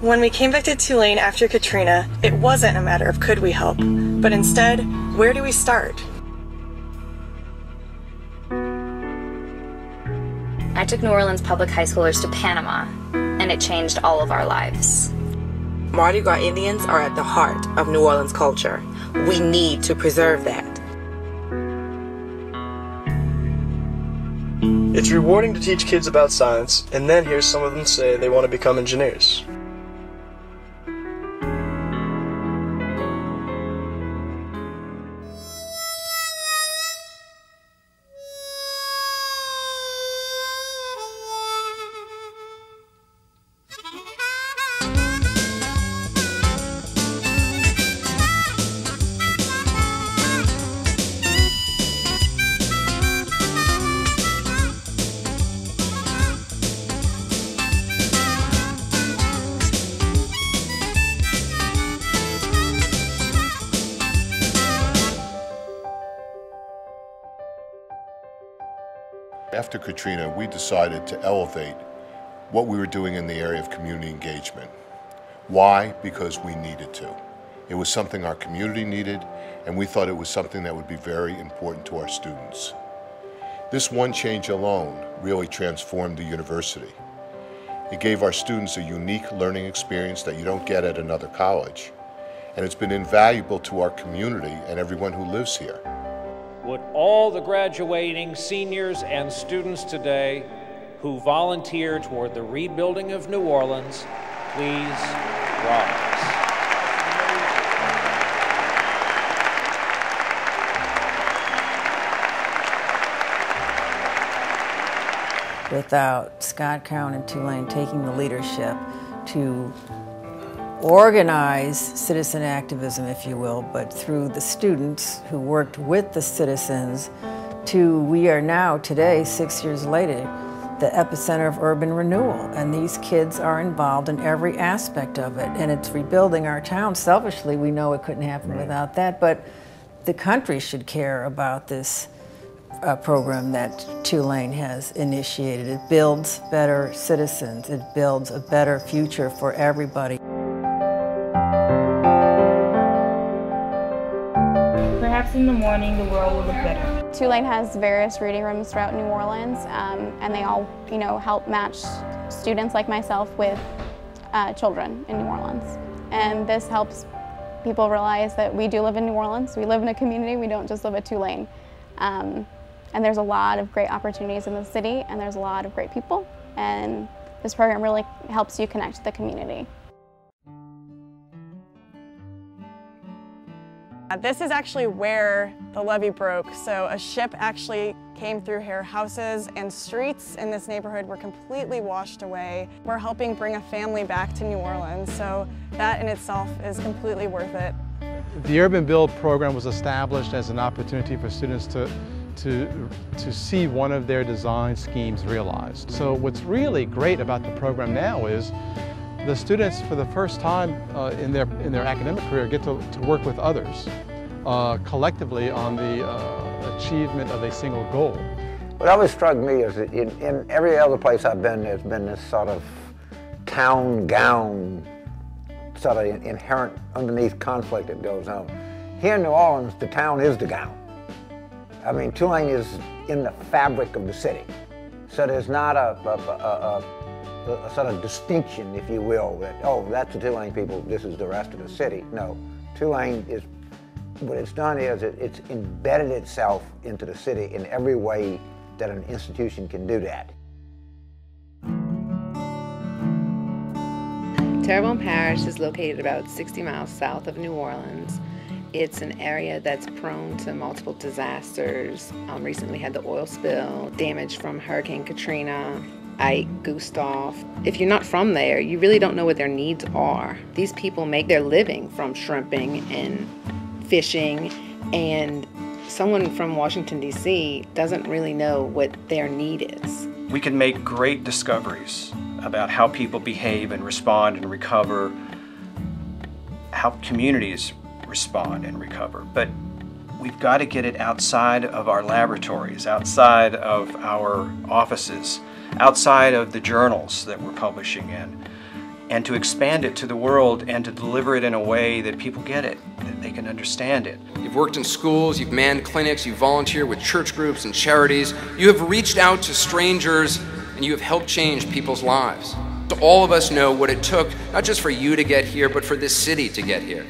When we came back to Tulane after Katrina, it wasn't a matter of could we help, but instead, where do we start? I took New Orleans public high schoolers to Panama, and it changed all of our lives. Mardi Gras Indians are at the heart of New Orleans culture. We need to preserve that. It's rewarding to teach kids about science, and then hear some of them say they want to become engineers. After Katrina, we decided to elevate what we were doing in the area of community engagement. Why? Because we needed to. It was something our community needed, and we thought it was something that would be very important to our students. This one change alone really transformed the university. It gave our students a unique learning experience that you don't get at another college, and it's been invaluable to our community and everyone who lives here. Would all the graduating seniors and students today who volunteer toward the rebuilding of New Orleans please rise? Without Scott Cowan and Tulane taking the leadership to organize citizen activism, if you will, but through the students who worked with the citizens we are now today, 6 years later, the epicenter of urban renewal. And these kids are involved in every aspect of it. And it's rebuilding our town. Selfishly, we know it couldn't happen without that, but the country should care about this program that Tulane has initiated. It builds better citizens. It builds a better future for everybody. Perhaps in the morning the world will look better. Tulane has various reading rooms throughout New Orleans, and they all, help match students like myself with children in New Orleans. And this helps people realize that we do live in New Orleans. We live in a community. We don't just live at Tulane. And there's a lot of great opportunities in the city, and there's a lot of great people. And this program really helps you connect to the community. This is actually where the levee broke. So a ship actually came through here. Houses and streets in this neighborhood were completely washed away. We're helping bring a family back to New Orleans, so that in itself is completely worth it. The Urban Build program was established as an opportunity for students to see one of their design schemes realized. So what's really great about the program now is the students, for the first time in their academic career, get to work with others collectively on the achievement of a single goal. What always struck me is that in every other place I've been, there's been this sort of town gown, sort of inherent underneath conflict that goes on. Here in New Orleans, the town is the gown. I mean, Tulane is in the fabric of the city, so there's not a sort of distinction, if you will, that, oh, that's the Tulane people, this is the rest of the city. No, Tulane is, what it's done is it's embedded itself into the city in every way that an institution can do that. Tulane Parish is located about 60 miles south of New Orleans. It's an area that's prone to multiple disasters. Recently had the oil spill, damage from Hurricane Katrina, Ike, Gustav. If you're not from there, you really don't know what their needs are. These people make their living from shrimping and fishing, and someone from Washington, D.C. doesn't really know what their need is. We can make great discoveries about how people behave and respond and recover, how communities respond and recover, but we've got to get it outside of our laboratories, outside of our offices, outside of the journals that we're publishing in. and to expand it to the world and to deliver it in a way that people get it, that they can understand it. You've worked in schools, you've manned clinics, you've volunteered with church groups and charities. You have reached out to strangers and you have helped change people's lives. So all of us know what it took, not just for you to get here, but for this city to get here.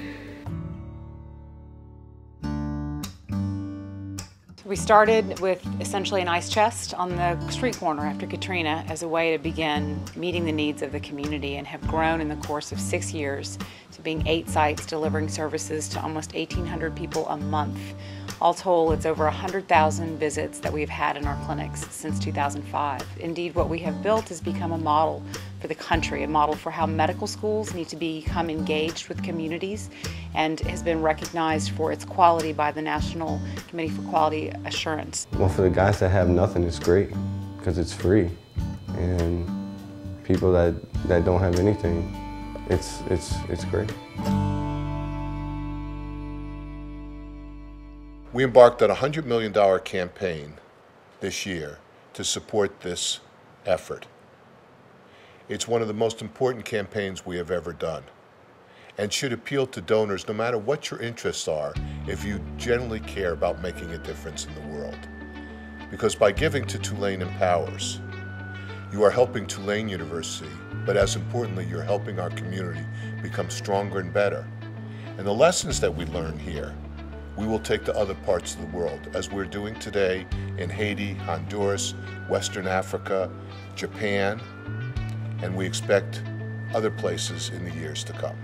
We started with essentially an ice chest on the street corner after Katrina as a way to begin meeting the needs of the community, and have grown in the course of 6 years to being 8 sites delivering services to almost 1,800 people a month. All told, it's over 100,000 visits that we've had in our clinics since 2005. Indeed, what we have built has become a model for the country, a model for how medical schools need to become engaged with communities, and has been recognized for its quality by the National Committee for Quality Assurance. Well, for the guys that have nothing, it's great because it's free, and people that don't have anything, it's great. We embarked on a $100 million campaign this year to support this effort. It's one of the most important campaigns we have ever done, and should appeal to donors no matter what your interests are if you genuinely care about making a difference in the world. Because by giving to Tulane Empowers, you are helping Tulane University, but as importantly, you're helping our community become stronger and better. And the lessons that we learn here, we will take to other parts of the world, as we're doing today in Haiti, Honduras, Western Africa, Japan, and we expect other places in the years to come.